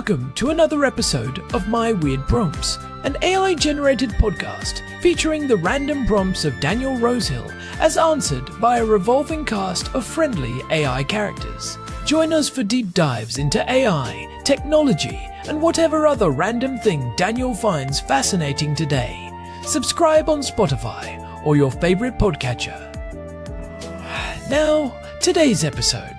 Welcome to another episode of My Weird Prompts, an AI-generated podcast featuring the random prompts of Daniel Rosehill as answered by a revolving cast of friendly AI characters. Join us for deep dives into AI, technology, and whatever other random thing Daniel finds fascinating today. Subscribe on Spotify or your favorite podcatcher. Now, today's episode.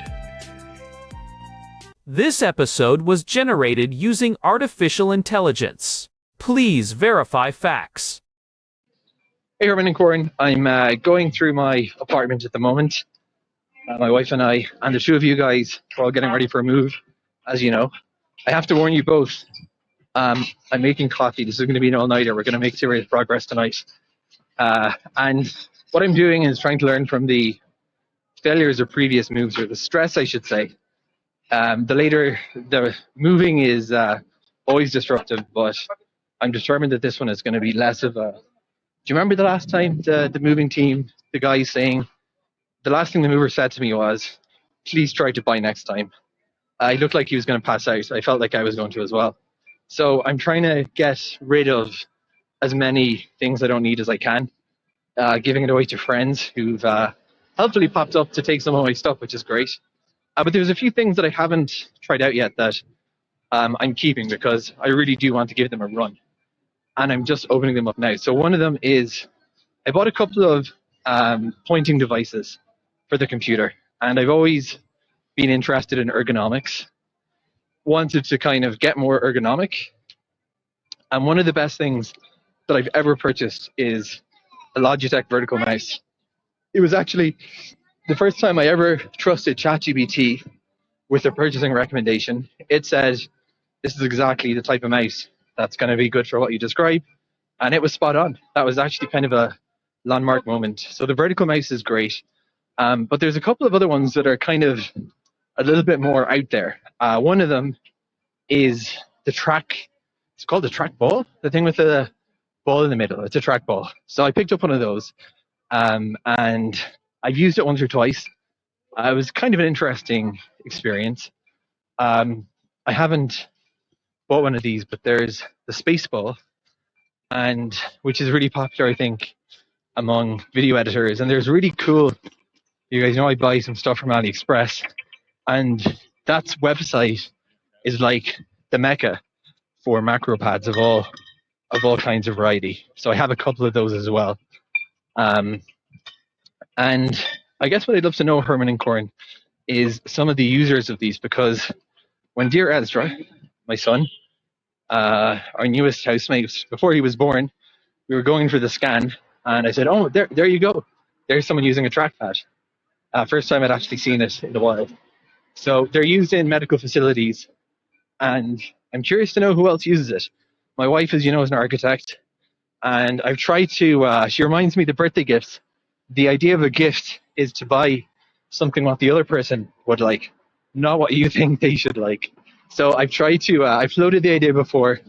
This episode was generated using artificial intelligence. Please verify facts. Hey, Herman and Corn. I'm going through my apartment at the moment. My wife and I, and the two of you guys, are all getting ready for a move, as you know. I have to warn you both. I'm making coffee. This is going to be an all-nighter. We're going to make serious progress tonight. And what I'm doing is trying to learn from the failures of previous moves, or the stress, I should say. The moving is always disruptive, but I'm determined that this one is going to be less of a... Do you remember the last time the moving team, the guy saying, the last thing the mover said to me was, please try to buy next time. He looked like he was going to pass out. I felt like I was going to as well. So I'm trying to get rid of as many things I don't need as I can, giving it away to friends who've helpfully popped up to take some of my stuff, which is great. But there's a few things that I haven't tried out yet that I'm keeping because I really do want to give them a run. And I'm just opening them up now. So one of them is, I bought a couple of pointing devices for the computer. And I've always been interested in ergonomics. Wanted to kind of get more ergonomic. And one of the best things that I've ever purchased is a Logitech vertical mouse. It was actually the first time I ever trusted ChatGPT with a purchasing recommendation. It said, this is exactly the type of mouse that's going to be good for what you describe. And it was spot on. That was actually kind of a landmark moment. So the vertical mouse is great. But there's a couple of other ones that are kind of a little bit more out there. One of them is it's called the trackball, the thing with the ball in the middle. It's a trackball. So I picked up one of those. And I've used it once or twice. It was kind of an interesting experience. I haven't bought one of these, but there's the space ball, and which is really popular, I think, among video editors. And there's really cool, you guys know I buy some stuff from AliExpress, and that website is like the mecca for macro pads of all kinds of variety. So I have a couple of those as well. And I guess what I'd love to know, Herman and Corn, is some of the users of these, because when dear Ezra, my son, our newest housemate, before he was born, we were going for the scan, and I said, oh, there you go. There's someone using a trackpad. First time I'd actually seen it in the wild. So they're used in medical facilities, and I'm curious to know who else uses it. My wife, as you know, is an architect, and I've tried to, she reminds me of the birthday gifts. The idea of a gift is to buy something what the other person would like, not what you think they should like. So I've tried to, I floated the idea before,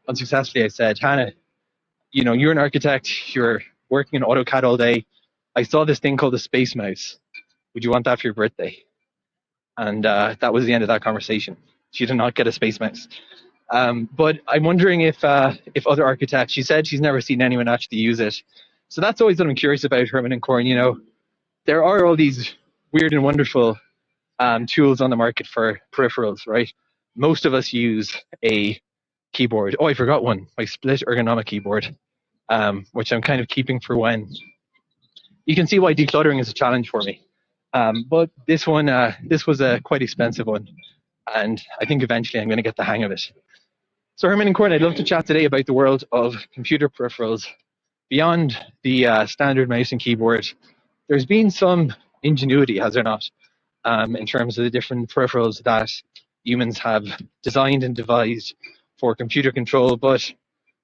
unsuccessfully. I said, Hannah, you know, you're an architect, you're working in AutoCAD all day. I saw this thing called a space mouse. Would you want that for your birthday? And that was the end of that conversation. She did not get a space mouse. But I'm wondering if other architects, she said she's never seen anyone actually use it. So that's always what I'm curious about, Herman and Corn. You know, there are all these weird and wonderful tools on the market for peripherals, right? Most of us use a keyboard. Oh, I forgot one, my split ergonomic keyboard, which I'm kind of keeping for when. You can see why decluttering is a challenge for me. But this one, this was a quite expensive one. And I think eventually I'm going to get the hang of it. So Herman and Corn, I'd love to chat today about the world of computer peripherals. Beyond the standard mouse and keyboard, there's been some ingenuity, has there not, in terms of the different peripherals that humans have designed and devised for computer control, but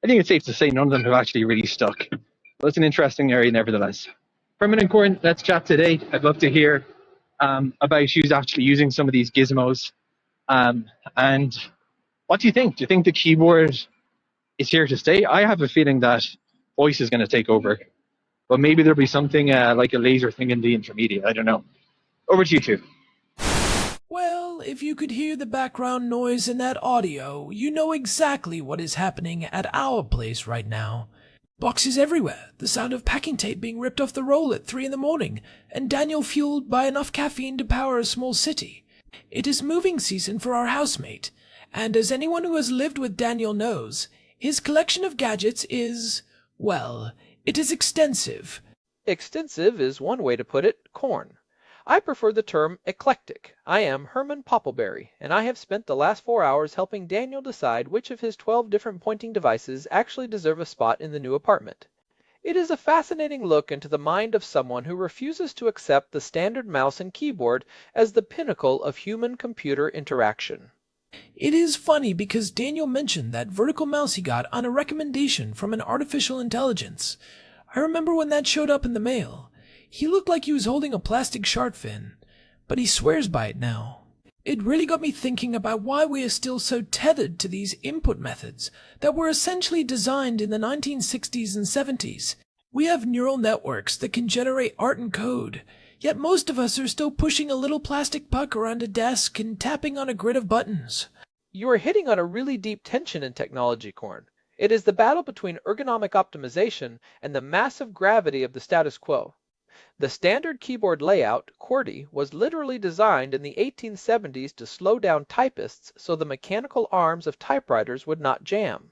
I think it's safe to say none of them have actually really stuck. But it's an interesting area nevertheless. Herman and Corn, let's chat today. I'd love to hear about who's actually using some of these gizmos. And what do you think? Do you think the keyboard is here to stay? I have a feeling that voice is going to take over, but maybe there'll be something like a laser thing in the intermediate. I don't know. Over to you two. Well, Well, if you could hear the background noise in that audio, you know exactly what is happening at our place right now. Boxes everywhere, the sound of packing tape being ripped off the roll at 3 in the morning, and Daniel fueled by enough caffeine to power a small city. It is moving season for our housemate, and as anyone who has lived with Daniel knows, his collection of gadgets is, well, it is extensive. Extensive is one way to put it, Corn. I prefer the term eclectic. I am Herman Poppleberry, and I have spent the last 4 hours helping Daniel decide which of his 12 different pointing devices actually deserve a spot in the new apartment. It is a fascinating look into the mind of someone who refuses to accept the standard mouse and keyboard as the pinnacle of human-computer interaction. It is funny because Daniel mentioned that vertical mouse he got on a recommendation from an artificial intelligence. I remember when that showed up in the mail. He looked like he was holding a plastic shark fin, but he swears by it now. It really got me thinking about why we are still so tethered to these input methods that were essentially designed in the 1960s and 70s. We have neural networks that can generate art and code, yet most of us are still pushing a little plastic puck around a desk and tapping on a grid of buttons. You are hitting on a really deep tension in technology, Corn. It is the battle between ergonomic optimization and the massive gravity of the status quo. The standard keyboard layout, QWERTY, was literally designed in the 1870s to slow down typists so the mechanical arms of typewriters would not jam.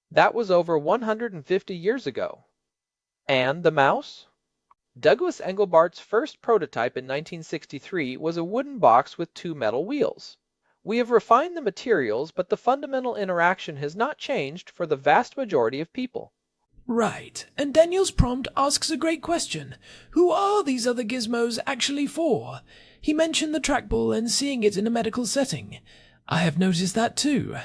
That was over 150 years ago. And the mouse? Douglas Engelbart's first prototype in 1963 was a wooden box with 2 metal wheels. We have refined the materials, but the fundamental interaction has not changed for the vast majority of people. Right, and Daniel's prompt asks a great question. Who are these other gizmos actually for? He mentioned the trackball and seeing it in a medical setting. I have noticed that too.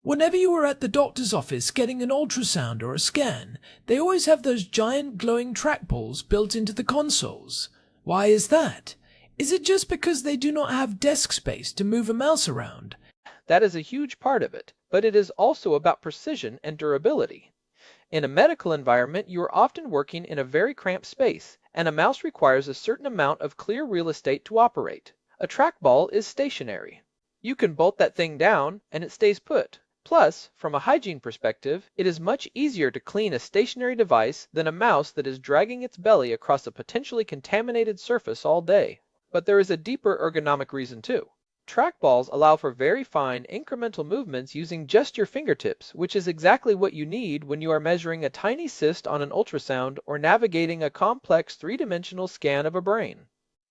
Whenever you are at the doctor's office getting an ultrasound or a scan, they always have those giant glowing trackballs built into the consoles. Why is that? Is it just because they do not have desk space to move a mouse around? That is a huge part of it, but it is also about precision and durability. In a medical environment, you are often working in a very cramped space, and a mouse requires a certain amount of clear real estate to operate. A trackball is stationary. You can bolt that thing down, and it stays put. Plus, from a hygiene perspective, it is much easier to clean a stationary device than a mouse that is dragging its belly across a potentially contaminated surface all day. But there is a deeper ergonomic reason too. Trackballs allow for very fine, incremental movements using just your fingertips, which is exactly what you need when you are measuring a tiny cyst on an ultrasound or navigating a complex 3-dimensional scan of a brain.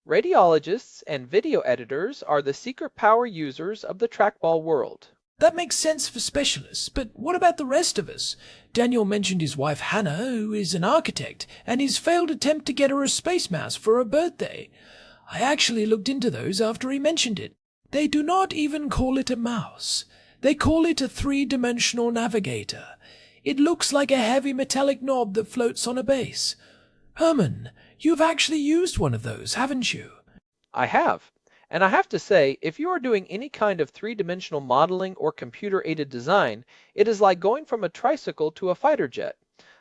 Radiologists and video editors are the secret power users of the trackball world. That makes sense for specialists, but what about the rest of us? Daniel mentioned his wife Hannah, who is an architect, and his failed attempt to get her a space mouse for her birthday. I actually looked into those after he mentioned it. They do not even call it a mouse. They call it a 3-dimensional navigator. It looks like a heavy metallic knob that floats on a base. Herman, you've actually used one of those, haven't you? I have. And I have to say, if you are doing any kind of 3-dimensional modeling or computer-aided design, it is like going from a tricycle to a fighter jet.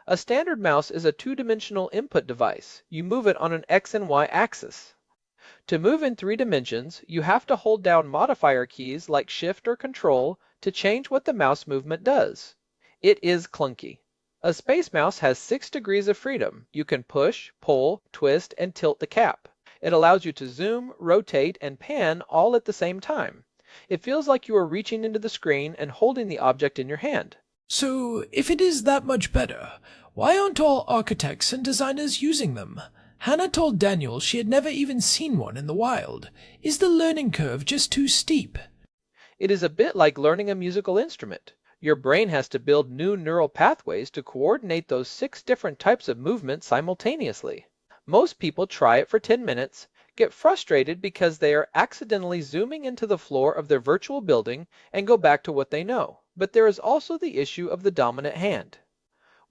A standard mouse is a 2-dimensional input device. You move it on an X and Y axis. To move in 3 dimensions, you have to hold down modifier keys like Shift or Control to change what the mouse movement does. It is clunky. A space mouse has 6 degrees of freedom. You can push, pull, twist, and tilt the cap. It allows you to zoom, rotate, and pan all at the same time. It feels like you are reaching into the screen and holding the object in your hand. So, if it is that much better, why aren't all architects and designers using them? Hannah told Daniel she had never even seen one in the wild. Is the learning curve just too steep? It is a bit like learning a musical instrument. Your brain has to build new neural pathways to coordinate those 6 different types of movement simultaneously. Most people try it for 10 minutes, get frustrated because they are accidentally zooming into the floor of their virtual building, and go back to what they know. But there is also the issue of the dominant hand.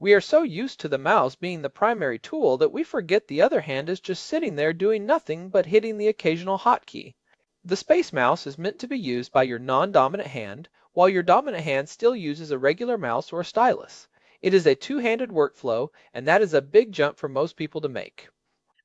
We are so used to the mouse being the primary tool that we forget the other hand is just sitting there doing nothing but hitting the occasional hotkey. The space mouse is meant to be used by your non-dominant hand, while your dominant hand still uses a regular mouse or a stylus. It is a 2-handed workflow, and that is a big jump for most people to make.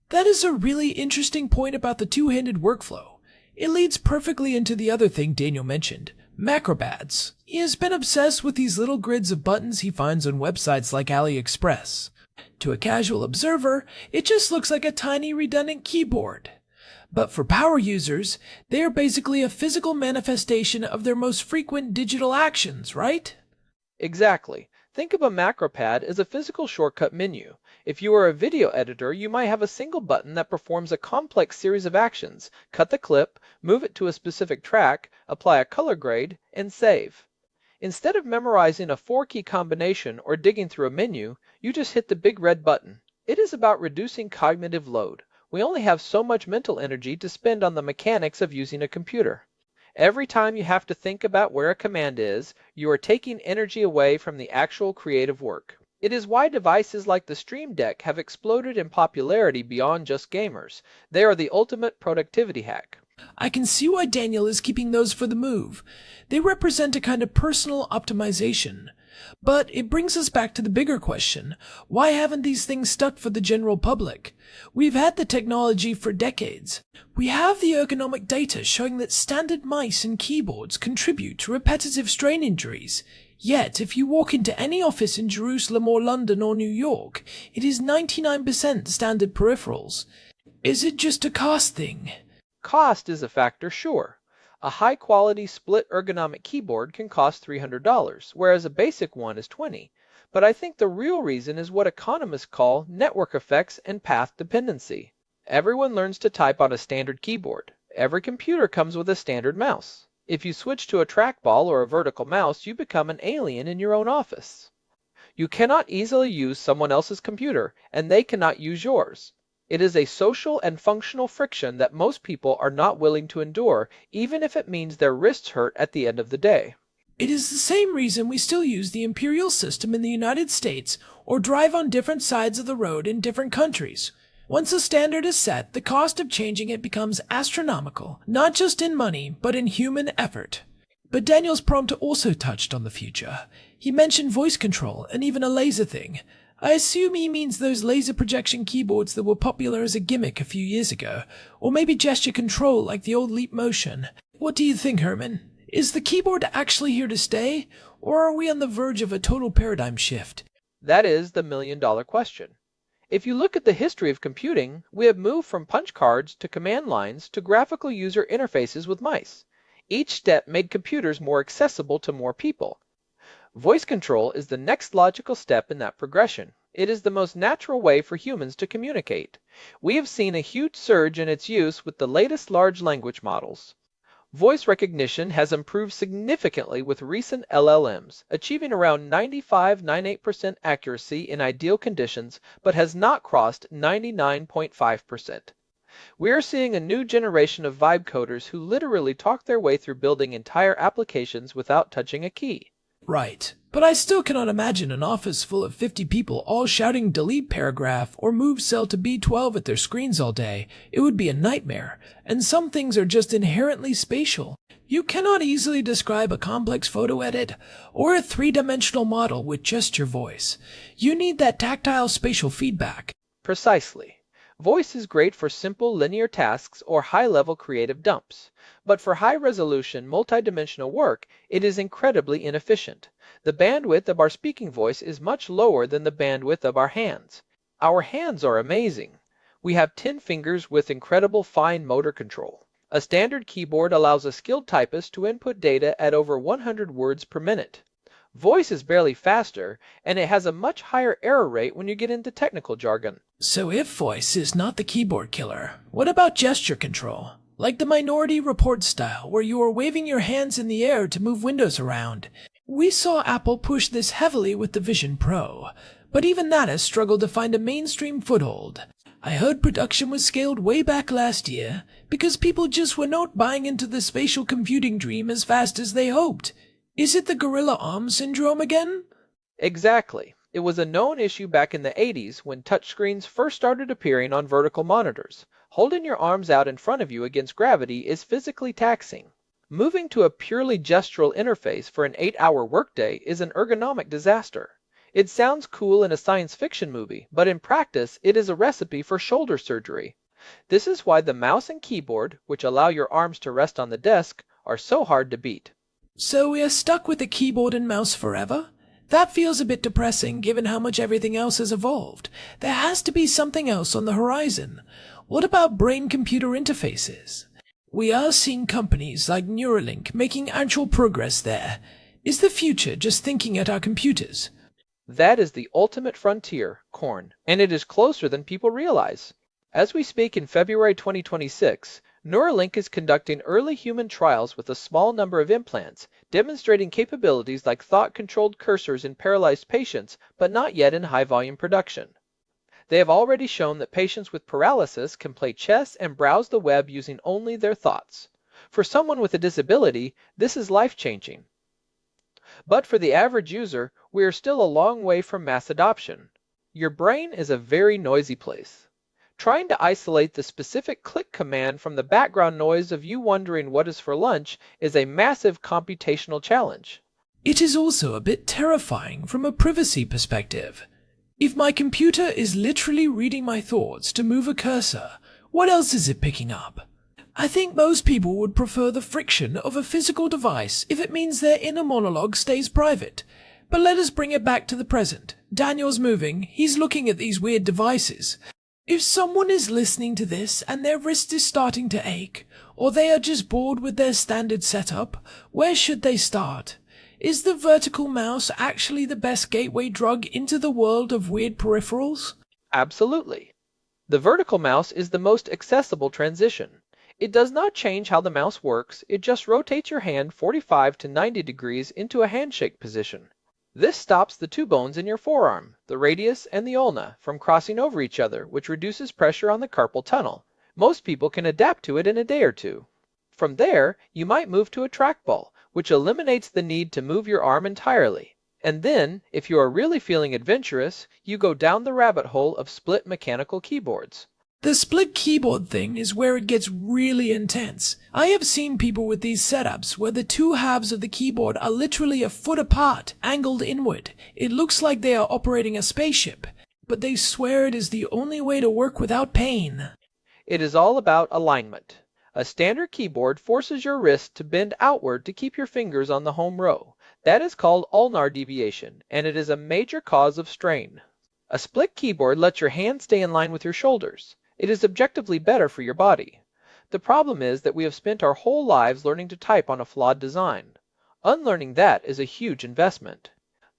That is a really interesting point about the 2-handed workflow. It leads perfectly into the other thing Daniel mentioned, macropads. He has been obsessed with these little grids of buttons he finds on websites like AliExpress. To a casual observer, it just looks like a tiny redundant keyboard. But for power users, they are basically a physical manifestation of their most frequent digital actions, right? Exactly. Think of a macropad as a physical shortcut menu. If you are a video editor, you might have a single button that performs a complex series of actions. Cut the clip, move it to a specific track, apply a color grade, and save. Instead of memorizing a 4-key combination or digging through a menu, you just hit the big red button. It is about reducing cognitive load. We only have so much mental energy to spend on the mechanics of using a computer. Every time you have to think about where a command is, you are taking energy away from the actual creative work. It is why devices like the Stream Deck have exploded in popularity beyond just gamers. They are the ultimate productivity hack. I can see why Daniel is keeping those for the move. They represent a kind of personal optimization. But it brings us back to the bigger question. Why haven't these things stuck for the general public? We've had the technology for decades. We have the ergonomic data showing that standard mice and keyboards contribute to repetitive strain injuries. Yet, if you walk into any office in Jerusalem or London or New York, it is 99% standard peripherals. Is it just a cost thing? Cost is a factor, sure. A high-quality split ergonomic keyboard can cost $300, whereas a basic one is $20. But I think the real reason is what economists call network effects and path dependency. Everyone learns to type on a standard keyboard. Every computer comes with a standard mouse. If you switch to a trackball or a vertical mouse, you become an alien in your own office. You cannot easily use someone else's computer, and they cannot use yours. It is a social and functional friction that most people are not willing to endure, even if it means their wrists hurt at the end of the day. It is the same reason we still use the imperial system in the United States or drive on different sides of the road in different countries. Once a standard is set, the cost of changing it becomes astronomical, not just in money, but in human effort. But Daniel's prompt also touched on the future. He mentioned voice control and even a laser thing. I assume he means those laser projection keyboards that were popular as a gimmick a few years ago, or maybe gesture control like the old Leap Motion. What do you think, Herman? Is the keyboard actually here to stay, or are we on the verge of a total paradigm shift? That is the million-dollar question. If you look at the history of computing, we have moved from punch cards to command lines to graphical user interfaces with mice. Each step made computers more accessible to more people. Voice control is the next logical step in that progression. It is the most natural way for humans to communicate. We have seen a huge surge in its use with the latest large language models. Voice recognition has improved significantly with recent LLMs, achieving around 95-98% accuracy in ideal conditions, but has not crossed 99.5%. We are seeing a new generation of vibe coders who literally talk their way through building entire applications without touching a key. Right, but I still cannot imagine an office full of 50 people all shouting delete paragraph or move cell to B12 at their screens all day. It would be a nightmare, and some things are just inherently spatial. You cannot easily describe a complex photo edit or a three-dimensional model with just your voice. You need that tactile spatial feedback. Precisely. Voice is great for simple linear tasks or high-level creative dumps. But for high-resolution, multidimensional work, it is incredibly inefficient. The bandwidth of our speaking voice is much lower than the bandwidth of our hands. Our hands are amazing. We have 10 fingers with incredible fine motor control. A standard keyboard allows a skilled typist to input data at over 100 words per minute. Voice is barely faster, and it has a much higher error rate when you get into technical jargon. So if voice is not the keyboard killer, what about gesture control? Like the Minority Report style, where you are waving your hands in the air to move windows around. We saw Apple push this heavily with the Vision Pro, but even that has struggled to find a mainstream foothold. I heard production was scaled way back last year because people just were not buying into the spatial computing dream as fast as they hoped. Is it the gorilla arm syndrome again? Exactly. It was a known issue back in the 80s when touchscreens first started appearing on vertical monitors. Holding your arms out in front of you against gravity is physically taxing. Moving to a purely gestural interface for an 8-hour workday is an ergonomic disaster. It sounds cool in a science fiction movie, but in practice it is a recipe for shoulder surgery. This is why the mouse and keyboard, which allow your arms to rest on the desk, are so hard to beat. So we are stuck with the keyboard and mouse forever? That feels a bit depressing given how much everything else has evolved. There has to be something else on the horizon. What about brain-computer interfaces? We are seeing companies like Neuralink making actual progress there. Is the future just thinking at our computers? That is the ultimate frontier, Corn, and it is closer than people realize. As we speak in February 2026, Neuralink is conducting early human trials with a small number of implants, demonstrating capabilities like thought-controlled cursors in paralyzed patients, but not yet in high-volume production. They have already shown that patients with paralysis can play chess and browse the web using only their thoughts. For someone with a disability, this is life-changing. But for the average user, we are still a long way from mass adoption. Your brain is a very noisy place. Trying to isolate the specific click command from the background noise of you wondering what is for lunch is a massive computational challenge. It is also a bit terrifying from a privacy perspective. If my computer is literally reading my thoughts to move a cursor, what else is it picking up? I think most people would prefer the friction of a physical device if it means their inner monologue stays private. But let us bring it back to the present. Daniel's moving, he's looking at these weird devices. If someone is listening to this and their wrist is starting to ache, or they are just bored with their standard setup, where should they start? Is the vertical mouse actually the best gateway drug into the world of weird peripherals? Absolutely. The vertical mouse is the most accessible transition. It does not change how the mouse works, it just rotates your hand 45 to 90 degrees into a handshake position. This stops the two bones in your forearm, the radius and the ulna, from crossing over each other, which reduces pressure on the carpal tunnel. Most people can adapt to it in a day or two. From there, you might move to a trackball, which eliminates the need to move your arm entirely. And then, if you are really feeling adventurous, you go down the rabbit hole of split mechanical keyboards. The split keyboard thing is where it gets really intense. I have seen people with these setups where the two halves of the keyboard are literally a foot apart, angled inward. It looks like they are operating a spaceship, but they swear it is the only way to work without pain. It is all about alignment. A standard keyboard forces your wrist to bend outward to keep your fingers on the home row. That is called ulnar deviation, and it is a major cause of strain. A split keyboard lets your hand stay in line with your shoulders. It is objectively better for your body. The problem is that we have spent our whole lives learning to type on a flawed design. Unlearning that is a huge investment.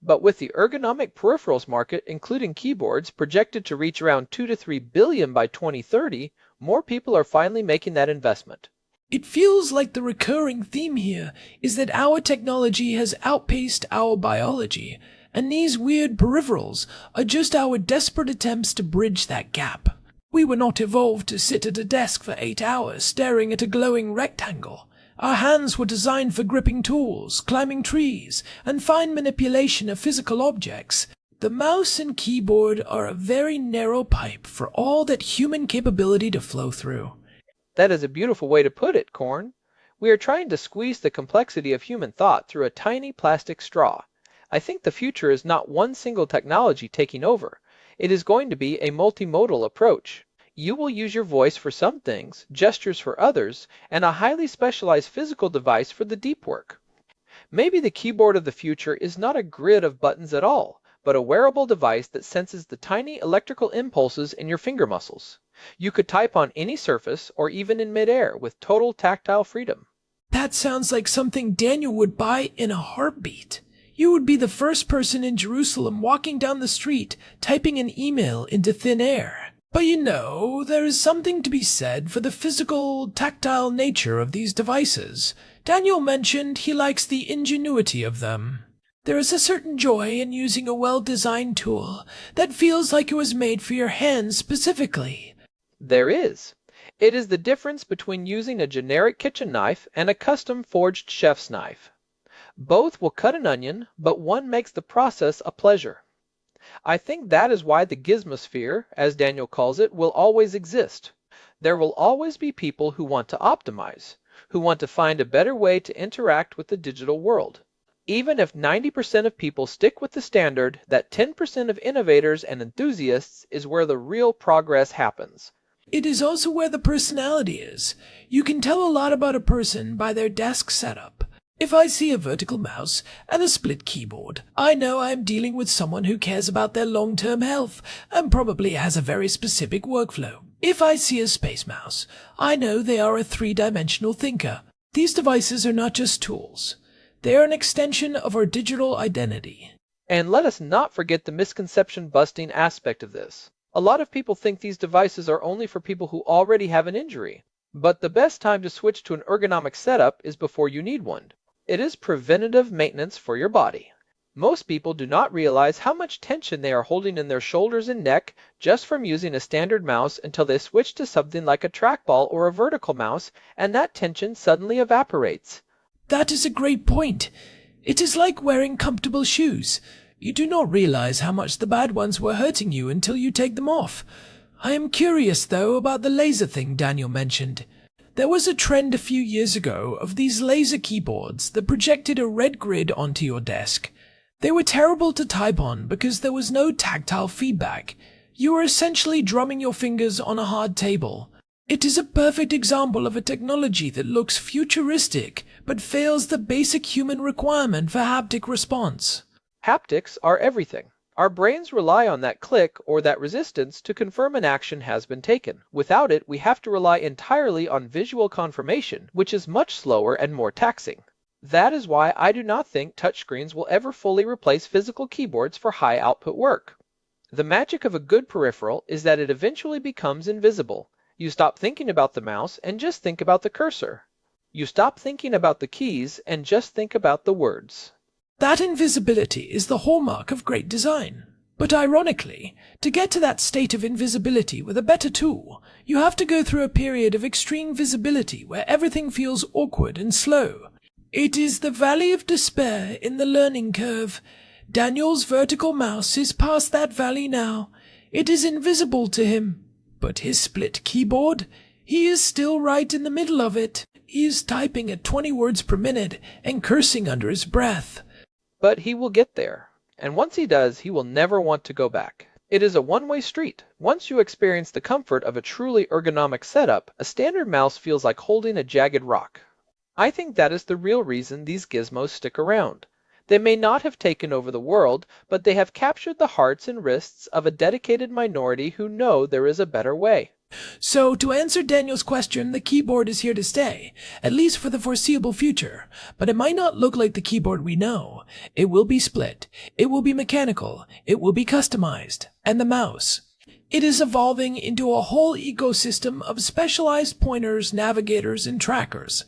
But with the ergonomic peripherals market, including keyboards, projected to reach around 2 to 3 billion by 2030, more people are finally making that investment. It feels like the recurring theme here is that our technology has outpaced our biology, and these weird peripherals are just our desperate attempts to bridge that gap. We were not evolved to sit at a desk for 8 hours staring at a glowing rectangle. Our hands were designed for gripping tools, climbing trees, and fine manipulation of physical objects. The mouse and keyboard are a very narrow pipe for all that human capability to flow through. That is a beautiful way to put it, Corn. We are trying to squeeze the complexity of human thought through a tiny plastic straw. I think the future is not one single technology taking over. It is going to be a multimodal approach. You will use your voice for some things, gestures for others, and a highly specialized physical device for the deep work. Maybe the keyboard of the future is not a grid of buttons at all, but a wearable device that senses the tiny electrical impulses in your finger muscles. You could type on any surface or even in midair with total tactile freedom. That sounds like something Daniel would buy in a heartbeat. You would be the first person in Jerusalem walking down the street, typing an email into thin air. But you know, there is something to be said for the physical, tactile nature of these devices. Daniel mentioned he likes the ingenuity of them. There is a certain joy in using a well-designed tool that feels like it was made for your hands specifically. There is. It is the difference between using a generic kitchen knife and a custom forged chef's knife. Both will cut an onion, but one makes the process a pleasure. I think that is why the gizmosphere, as Daniel calls it, will always exist. There will always be people who want to optimize, who want to find a better way to interact with the digital world. Even if 90% of people stick with the standard, that 10% of innovators and enthusiasts is where the real progress happens. It is also where the personality is. You can tell a lot about a person by their desk setup. If I see a vertical mouse and a split keyboard, I know I am dealing with someone who cares about their long-term health and probably has a very specific workflow. If I see a space mouse, I know they are a three-dimensional thinker. These devices are not just tools. They are an extension of our digital identity. And let us not forget the misconception-busting aspect of this. A lot of people think these devices are only for people who already have an injury. But the best time to switch to an ergonomic setup is before you need one. It is preventative maintenance for your body. Most people do not realize how much tension they are holding in their shoulders and neck just from using a standard mouse until they switch to something like a trackball or a vertical mouse, and that tension suddenly evaporates. That is a great point. It is like wearing comfortable shoes. You do not realize how much the bad ones were hurting you until you take them off. I am curious, though, about the laser thing Daniel mentioned. There was a trend a few years ago of these laser keyboards that projected a red grid onto your desk. They were terrible to type on because there was no tactile feedback. You were essentially drumming your fingers on a hard table. It is a perfect example of a technology that looks futuristic but fails the basic human requirement for haptic response. Haptics are everything. Our brains rely on that click or that resistance to confirm an action has been taken. Without it, we have to rely entirely on visual confirmation, which is much slower and more taxing. That is why I do not think touchscreens will ever fully replace physical keyboards for high-output work. The magic of a good peripheral is that it eventually becomes invisible. You stop thinking about the mouse and just think about the cursor. You stop thinking about the keys and just think about the words. That invisibility is the hallmark of great design. But ironically, to get to that state of invisibility with a better tool, you have to go through a period of extreme visibility where everything feels awkward and slow. It is the valley of despair in the learning curve. Daniel's vertical mouse is past that valley now. It is invisible to him. But his split keyboard, he is still right in the middle of it. He is typing at 20 words per minute and cursing under his breath. But he will get there, and once he does, he will never want to go back. It is a one-way street. Once you experience the comfort of a truly ergonomic setup, a standard mouse feels like holding a jagged rock. I think that is the real reason these gizmos stick around. They may not have taken over the world, but they have captured the hearts and wrists of a dedicated minority who know there is a better way. So, to answer Daniel's question, the keyboard is here to stay, at least for the foreseeable future. But it might not look like the keyboard we know. It will be split. It will be mechanical. It will be customized. And the mouse. It is evolving into a whole ecosystem of specialized pointers, navigators, and trackers.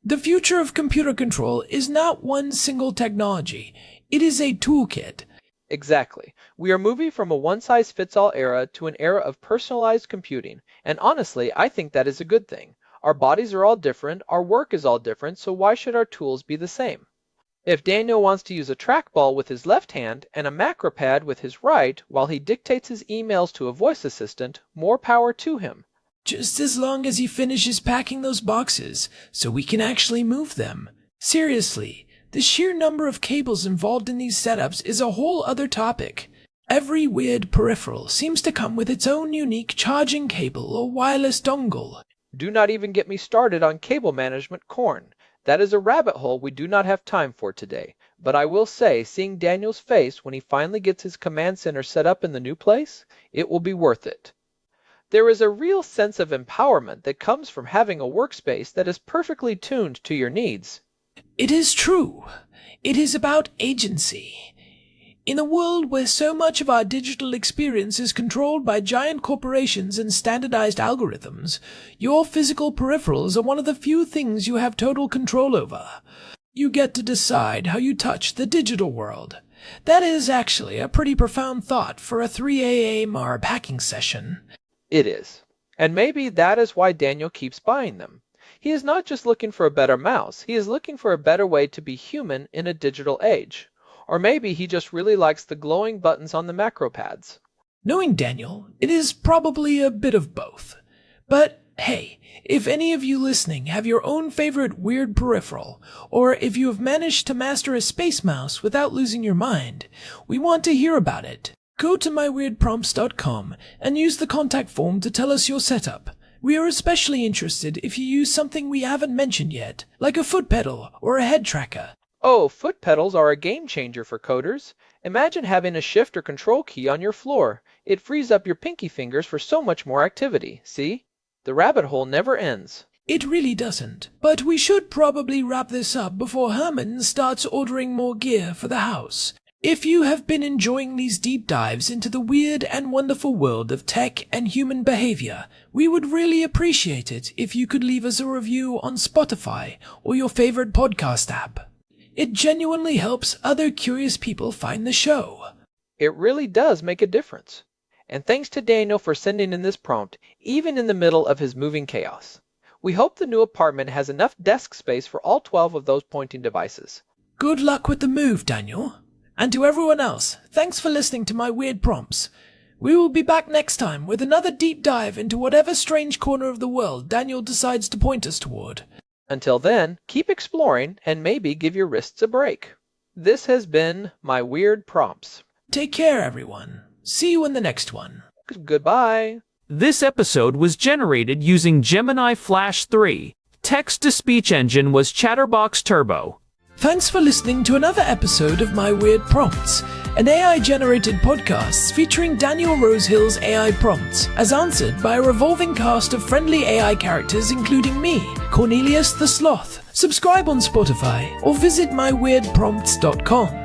The future of computer control is not one single technology. It is a toolkit. Exactly. We are moving from a one-size-fits-all era to an era of personalized computing, and honestly, I think that is a good thing. Our bodies are all different, our work is all different, so why should our tools be the same? If Daniel wants to use a trackball with his left hand and a macro pad with his right while he dictates his emails to a voice assistant, more power to him. Just as long as he finishes packing those boxes, so we can actually move them. Seriously. The sheer number of cables involved in these setups is a whole other topic. Every weird peripheral seems to come with its own unique charging cable or wireless dongle. Do not even get me started on cable management corn. That is a rabbit hole we do not have time for today. But I will say, seeing Daniel's face when he finally gets his command center set up in the new place, it will be worth it. There is a real sense of empowerment that comes from having a workspace that is perfectly tuned to your needs. It is true. It is about agency. In a world where so much of our digital experience is controlled by giant corporations and standardized algorithms, your physical peripherals are one of the few things you have total control over. You get to decide how you touch the digital world. That is actually a pretty profound thought for a 3 a.m. or a packing session. It is. And maybe that is why Daniel keeps buying them. He is not just looking for a better mouse, he is looking for a better way to be human in a digital age. Or maybe he just really likes the glowing buttons on the macro pads. Knowing Daniel, it is probably a bit of both. But hey, if any of you listening have your own favorite weird peripheral, or if you have managed to master a space mouse without losing your mind, we want to hear about it. Go to myweirdprompts.com and use the contact form to tell us your setup. We are especially interested if you use something we haven't mentioned yet, like a foot pedal or a head tracker. Oh, foot pedals are a game changer for coders. Imagine having a shift or control key on your floor. It frees up your pinky fingers for so much more activity. See? The rabbit hole never ends. It really doesn't. But we should probably wrap this up before Herman starts ordering more gear for the house. If you have been enjoying these deep dives into the weird and wonderful world of tech and human behavior, we would really appreciate it if you could leave us a review on Spotify or your favorite podcast app. It genuinely helps other curious people find the show. It really does make a difference. And thanks to Daniel for sending in this prompt, even in the middle of his moving chaos. We hope the new apartment has enough desk space for all 12 of those pointing devices. Good luck with the move, Daniel. And to everyone else, thanks for listening to my weird prompts. We will be back next time with another deep dive into whatever strange corner of the world Daniel decides to point us toward. Until then, keep exploring and maybe give your wrists a break. This has been My Weird Prompts. Take care, everyone. See you in the next one. Goodbye. This episode was generated using Gemini Flash 3. Text-to-speech engine was Chatterbox Turbo. Thanks for listening to another episode of My Weird Prompts, an AI-generated podcast featuring Daniel Rosehill's AI prompts, as answered by a revolving cast of friendly AI characters including me, Cornelius the Sloth. Subscribe on Spotify or visit myweirdprompts.com.